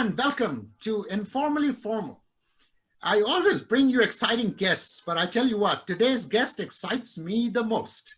and welcome to Informally Formal. I always bring you exciting guests, but I tell you what, today's guest excites me the most.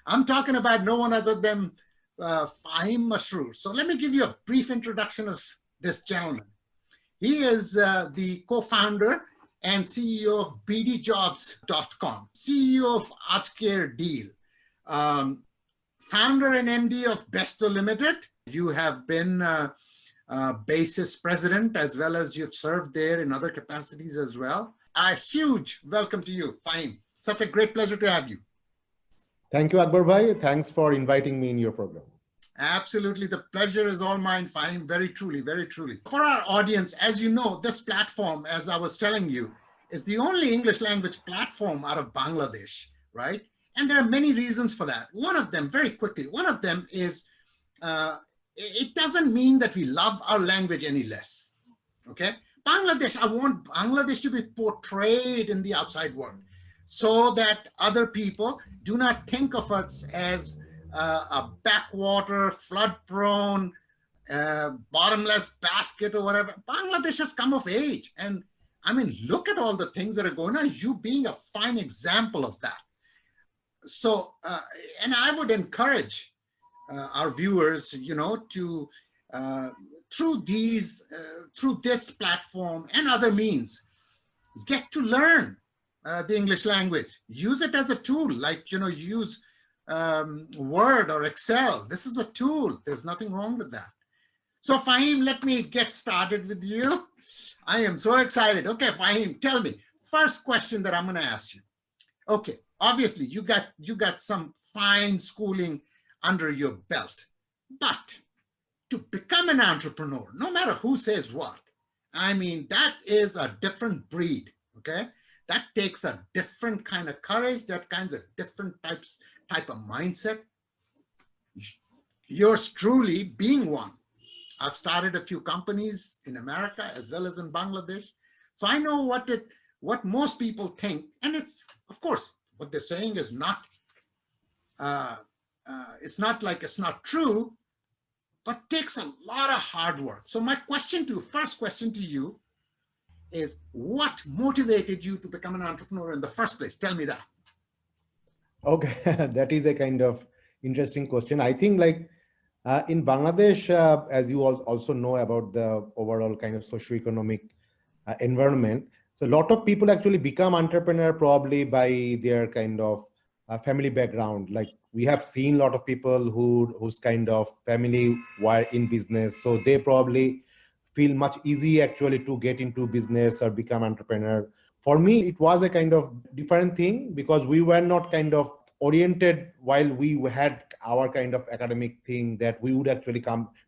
I'm talking about no one other than Fahim Mashroor. So let me give you a brief introduction of this gentleman. He is the co-founder and CEO of bdjobs.com, CEO of Akber Deal, founder and MD of Besto Limited. You have been basis president, as well as you've served there in other capacities as well. A huge welcome to you, Fahim. Such a great pleasure to have you. Thank you, Akber bhai. Thanks for inviting me in your program. Absolutely. The pleasure is all mine, Fahim. Very truly, very truly. For our audience, as you know, this platform, as I was telling you, is the only English language platform out of Bangladesh, right? And there are many reasons for that. One of them, very quickly, one of them is it doesn't mean that we love our language any less, okay? Bangladesh, I want Bangladesh to be portrayed in the outside world so that other people do not think of us as a backwater, flood-prone, bottomless basket or whatever. Bangladesh has come of age. And I mean, look at all the things that are going on, you being a fine example of that. So, and I would encourage our viewers, you know, to through this platform and other means, get to learn the English language. Use it as a tool, like, you know, use Word or Excel. This is a tool. There's nothing wrong with that. So Fahim, let me get started with you. I am so excited. Okay, Fahim, tell me, first question that I'm going to ask you. Okay, obviously you got some fine schooling under your belt, but to become an entrepreneur, no matter who says what, I mean, that is a different breed, okay? That takes a different kind of courage, that kinds of different type of mindset. Yours truly being one. I've started a few companies in America as well as in Bangladesh. So I know what most people think, and it's, of course, what they're saying is not, it's not like it's not true, but takes a lot of hard work. So my first question to you is, what motivated you to become an entrepreneur in the first place? Tell me that. Okay, that is a kind of interesting question. I think like in Bangladesh, as you also know about the overall kind of socioeconomic environment, so a lot of people actually become entrepreneur probably by their kind of family background. Like we have seen a lot of people whose kind of family were in business, so they probably feel much easy actually to get into business or become entrepreneur. For me, it was a kind of different thing because we were not kind of oriented while we had our kind of academic thing that we would actually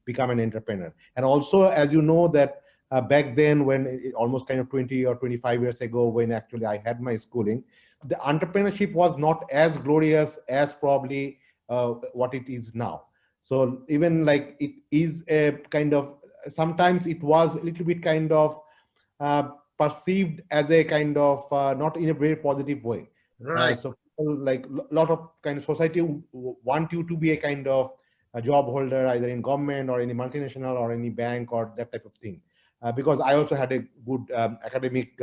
become an entrepreneur. And also, as you know, that back then, when almost kind of 20 or 25 years ago, when actually I had my schooling, the entrepreneurship was not as glorious as probably what it is now. So even like it is a kind of, sometimes it was a little bit kind of perceived as a kind of not in a very positive way. Right. So people, like a lot of kind of society want you to be a kind of a job holder, either in government or any multinational or any bank or that type of thing. Because I also had a good academic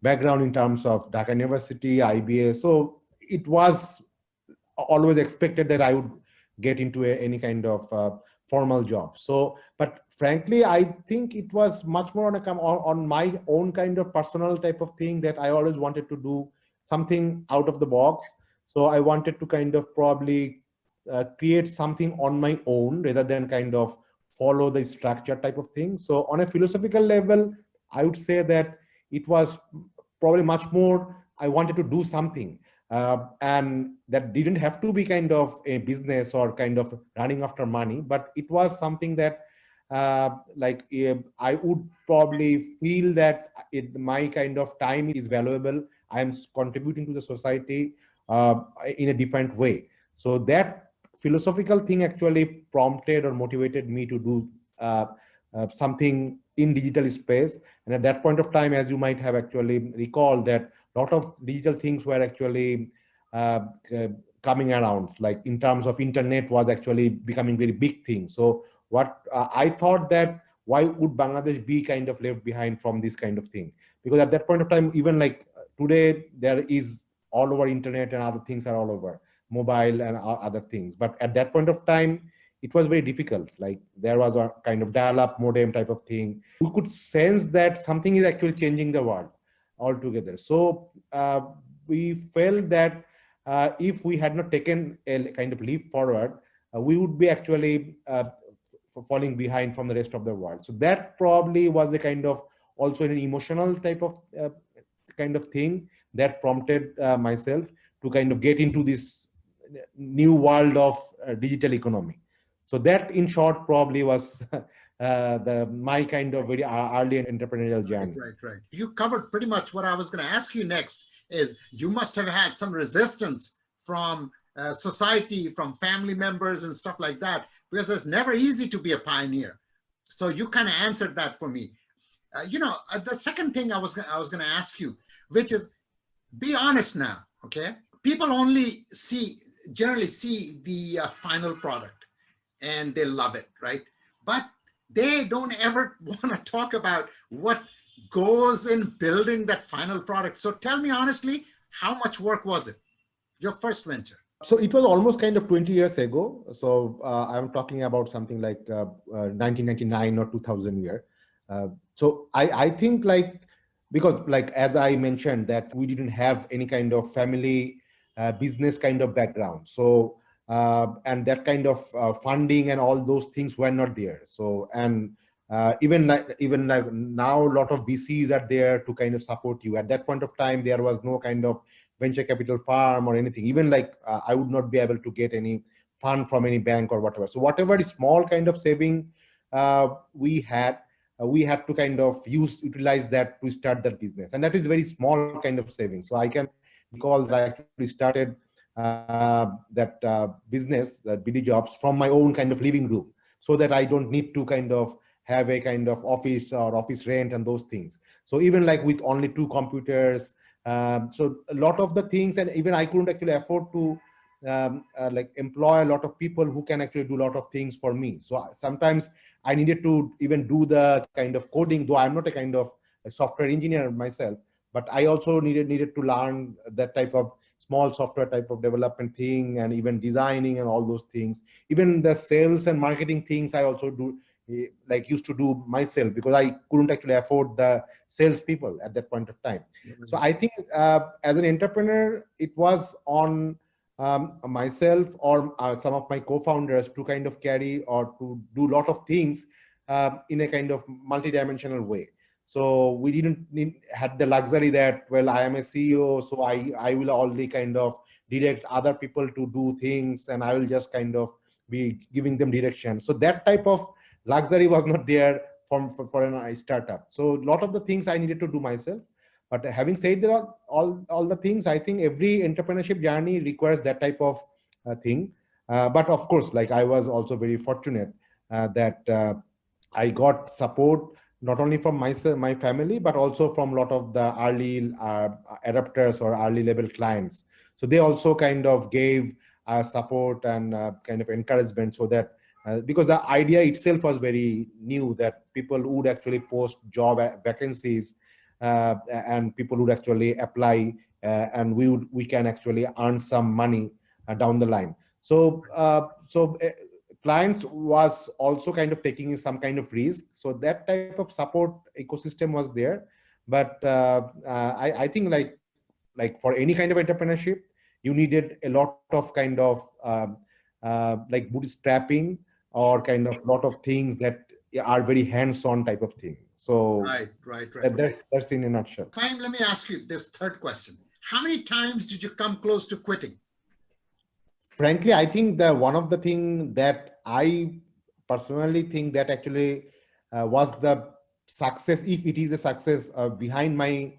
background in terms of Dhaka University, IBA. So it was always expected that I would get into any kind of formal job. So, but frankly, I think it was much more on my own kind of personal type of thing that I always wanted to do something out of the box. So I wanted to kind of probably create something on my own rather than kind of follow the structure type of thing. So on a philosophical level, I would say that it was probably much more, I wanted to do something. And that didn't have to be kind of a business or kind of running after money, but it was something that I would probably feel that my kind of time is valuable. I am contributing to the society in a different way. So that philosophical thing actually prompted or motivated me to do something in digital space. And at that point of time, as you might have actually recalled, that a lot of digital things were actually coming around, like in terms of internet was actually becoming very big thing. So what I thought that why would Bangladesh be kind of left behind from this kind of thing? Because at that point of time, even like today, there is all over internet and other things are all over mobile and other things. But at that point of time, it was very difficult. Like there was a kind of dial-up modem type of thing. We could sense that something is actually changing the world altogether. So we felt that if we had not taken a kind of leap forward, we would be actually falling behind from the rest of the world. So that probably was a kind of also an emotional type of kind of thing that prompted myself to kind of get into this new world of digital economy. So that, in short, probably was my kind of very early entrepreneurial journey. Right. You covered pretty much what I was going to ask you next. Is you must have had some resistance from society, from family members, and stuff like that, because it's never easy to be a pioneer. So you kind of answered that for me. The second thing I was going to ask you, which is, be honest now, okay? People only generally see the final product and they love it, right? But they don't ever want to talk about what goes in building that final product. So tell me honestly, how much work was it, your first venture? So it was almost kind of 20 years ago. So I'm talking about something like 1999 or 2000 year. So I think like, because like, as I mentioned, that we didn't have any kind of family business kind of background. So, and that kind of funding and all those things were not there. So, and even like now, a lot of VCs are there to kind of support you. At that point of time, there was no kind of venture capital firm or anything. Even like I would not be able to get any fund from any bank or whatever. So whatever small kind of saving we had to kind of utilize that to start that business. And that is very small kind of saving. So I can recall that I actually started that business, that BD jobs, from my own kind of living room, so that I don't need to kind of have a kind of office or office rent and those things. So even like with only 2 computers, so a lot of the things, and even I couldn't actually afford to like employ a lot of people who can actually do a lot of things for me. So sometimes I needed to even do the kind of coding, though I'm not a kind of a software engineer myself, but I also needed to learn that type of small software type of development thing, and even designing and all those things. Even the sales and marketing things I also do, like used to do myself, because I couldn't actually afford the sales people at that point of time. So I think as an entrepreneur, it was on myself or some of my co-founders to kind of carry or to do a lot of things in a kind of multi-dimensional way. So we didn't had the luxury that, well, I am a CEO, so I will only kind of direct other people to do things, and I will just kind of be giving them direction. So that type of luxury was not there for a startup. So a lot of the things I needed to do myself. But having said that, all the things, I think every entrepreneurship journey requires that type of thing. But of course, like I was also very fortunate that I got support not only from myself, my family, but also from a lot of the early adapters or early level clients. So they also kind of gave support and kind of encouragement, so that because the idea itself was very new, that people would actually post job vacancies and people would actually apply, and we can actually earn some money down the line. So clients was also kind of taking some kind of risk. So that type of support ecosystem was there. But I think like for any kind of entrepreneurship, you needed a lot of kind of like bootstrapping, or kind of lot of things that are very hands-on type of thing. So Right. that's in a nutshell. Fine, let me ask you this third question. How many times did you come close to quitting? Frankly, I think that one of the thing that I personally think that actually was the success, if it is a success behind my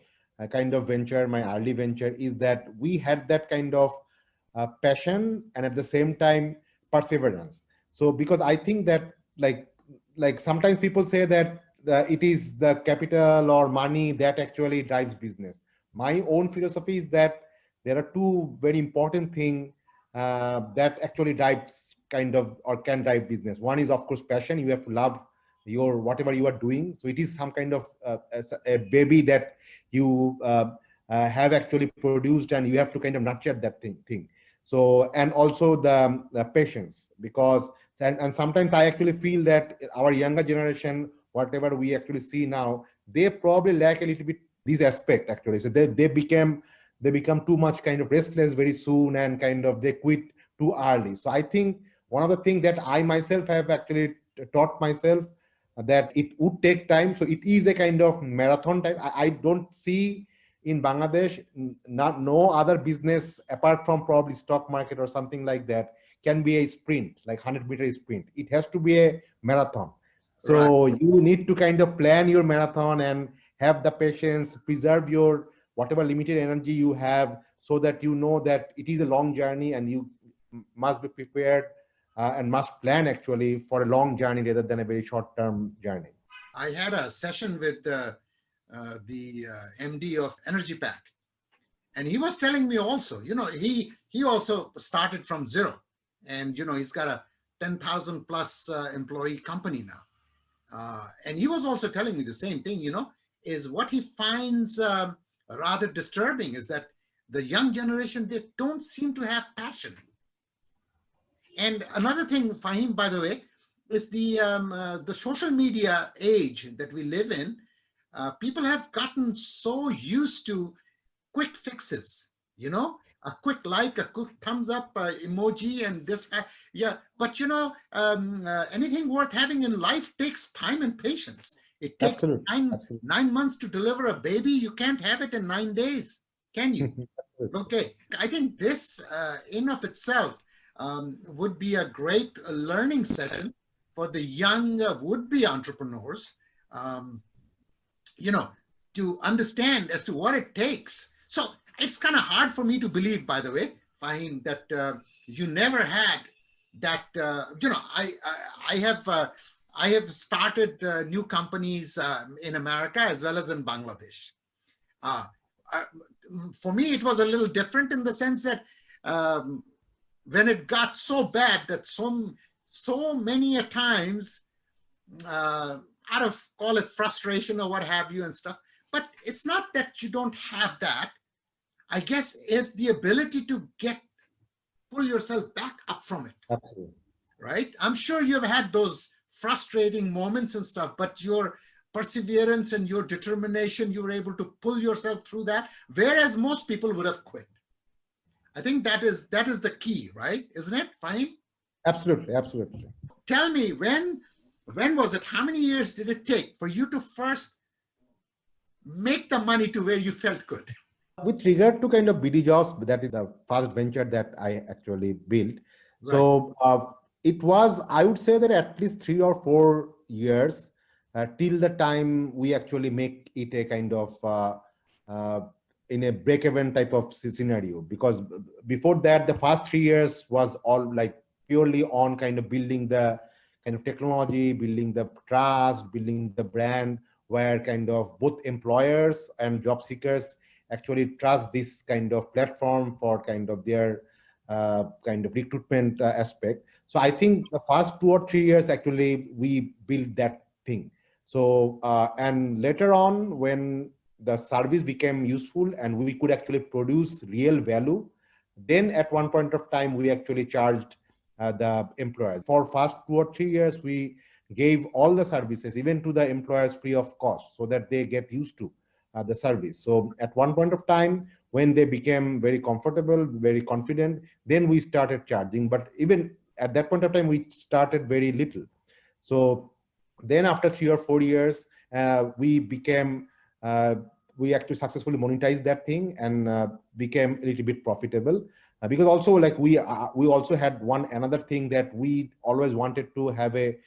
kind of venture, my early venture, is that we had that kind of passion and at the same time perseverance. So because I think that like sometimes people say that it is the capital or money that actually drives business. My own philosophy is that there are 2 very important things that actually drives kind of or can drive business. One is, of course, passion. You have to love your whatever you are doing. So it is some kind of as a baby that you have actually produced, and you have to kind of nurture that thing. So, and also the patience, because and sometimes I actually feel that our younger generation, whatever we actually see now, they probably lack a little bit this aspect actually. So they become too much kind of restless very soon, and kind of they quit too early. So I think one of the things that I myself have actually taught myself, that it would take time. So it is a kind of marathon type. I don't see in Bangladesh, not no other business apart from probably stock market or something like that can be a sprint, like 100-meter sprint. It has to be a marathon. Right. So you need to kind of plan your marathon and have the patience, preserve your whatever limited energy you have, so that you know that it is a long journey, and you must be prepared and must plan actually for a long journey rather than a very short-term journey. I had a session with the MD of Energy Pack, and he was telling me also, he also started from zero, and he's got a 10,000 plus employee company now. And he was also telling me the same thing, is what he finds rather disturbing is that the young generation, they don't seem to have passion. And another thing, Fahim, by the way, is the social media age that we live in. People have gotten so used to quick fixes, a quick like, a quick thumbs up emoji, and this, yeah. But anything worth having in life takes time and patience. It takes Absolutely. 9 months to deliver a baby. You can't have it in 9 days, can you? Okay, I think this in of itself would be a great learning session for the young would-be entrepreneurs, to understand as to what it takes. So it's kind of hard for me to believe, by the way, Fahim, that you never had that. I have started new companies in America as well as in Bangladesh. Uh, uh, for me, it was a little different in the sense that when it got so bad that so many a times, out of, call it frustration or what have you and stuff, but it's not that you don't have that. I guess it's the ability to pull yourself back up from it. Absolutely. Right? I'm sure you've had those frustrating moments and stuff, but your perseverance and your determination, you were able to pull yourself through that, whereas most people would have quit. I think that is the key, right? Isn't it, Fahim? Absolutely, absolutely. Tell me, when was it? How many years did it take for you to first make the money to where you felt good? With regard to kind of BD jobs, that is the first venture that I actually built. Right. So it was, I would say that at least 3 or 4 years till the time we actually make it a kind of in a break-even type of scenario. Because before that, the first 3 years was all like purely on kind of building the kind of technology, building the trust, building the brand, where kind of both employers and job seekers actually trust this kind of platform for kind of their kind of recruitment aspect. So I think the first 2 or 3 years actually we built that thing. So and later on, when the service became useful and we could actually produce real value, then at one point of time we actually charged the employers. For first 2 or 3 years we gave all the services even to the employers free of cost, so that they get used to the service. So at one point of time, when they became very comfortable, very confident, then we started charging. But even at that point of time, we started very little. So then after 3 or 4 years, we actually successfully monetized that thing and became a little bit profitable. Because also like we also had another thing, that we always wanted to have a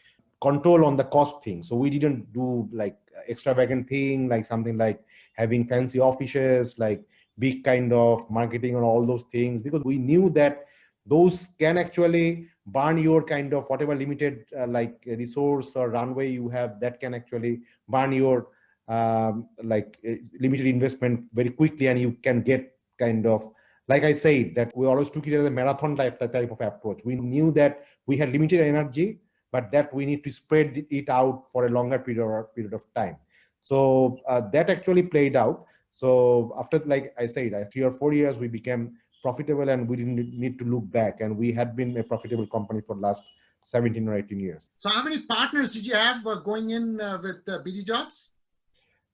control on the cost thing. So we didn't do like extravagant thing, like something like having fancy offices, like big kind of marketing and all those things, because we knew that those can actually burn your kind of whatever limited like resource or runway you have, that can actually burn your limited investment very quickly, and you can get kind of, like I said, that we always took it as a marathon type of approach. We knew that we had limited energy, but that we need to spread it out for a longer period of time. So that actually played out. So after, like I said, 3 or 4 years, we became profitable, and we didn't need to look back. And we had been a profitable company for the last 17 or 18 years. So how many partners did you have going in with BD Jobs?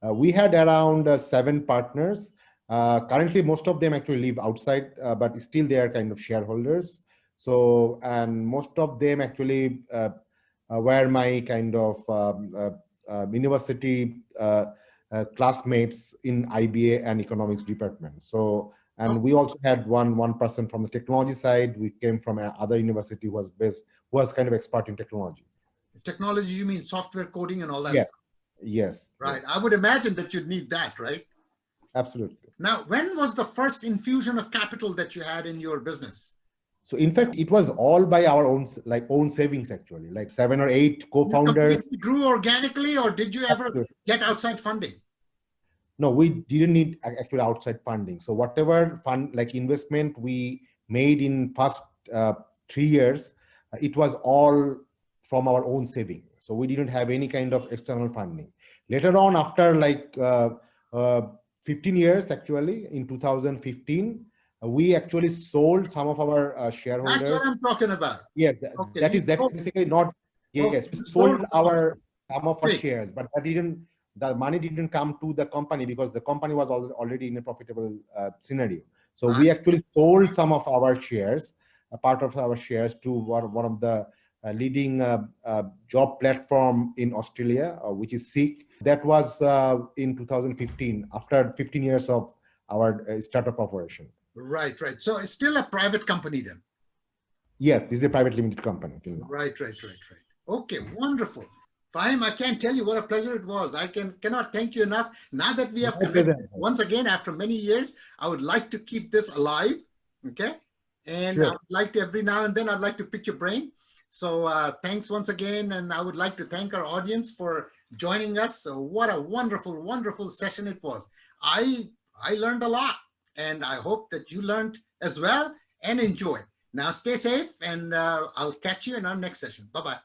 We had around 7 partners. Currently, most of them actually live outside, but still they are kind of shareholders. So, and most of them actually were my kind of university classmates in IBA and economics department. So, and we also had one person from the technology side. We came from another university who was kind of expert in technology. Technology, you mean software coding and all that Yeah. stuff? Yes. Right. Yes. I would imagine that you'd need that, right? Absolutely. Now, when was the first infusion of capital that you had in your business? So in fact, it was all by our own savings, actually, like 7 or 8 co-founders. You completely grew organically, or did you ever get outside funding? No, we didn't need actual outside funding. So whatever fund, like investment we made in first 3 years, it was all from our own saving. So we didn't have any kind of external funding. Later on, after like 15 years, actually, in 2015, we actually sold some of our shareholders. That's what I'm talking about. Yes, Okay. that is basically not. Yes, we sold some of our shares, but the money didn't come to the company because the company was already in a profitable scenario. So we actually sold some of our shares, a part of our shares, to one of the leading job platform in Australia, which is Seek. That was in 2015, after 15 years of our startup operation. Right, right. So it's still a private company then? Yes, this is a private limited company. Right. Okay, wonderful. Fahim, I can't tell you what a pleasure it was. I cannot thank you enough. Now that we have connected once again after many years, I would like to keep this alive. Okay. And sure. I would like to, every now and then, I'd like to pick your brain. So thanks once again. And I would like to thank our audience for joining us. So what a wonderful, wonderful session it was. I learned a lot, and I hope that you learned as well and enjoy. Now stay safe, and I'll catch you in our next session. Bye-bye.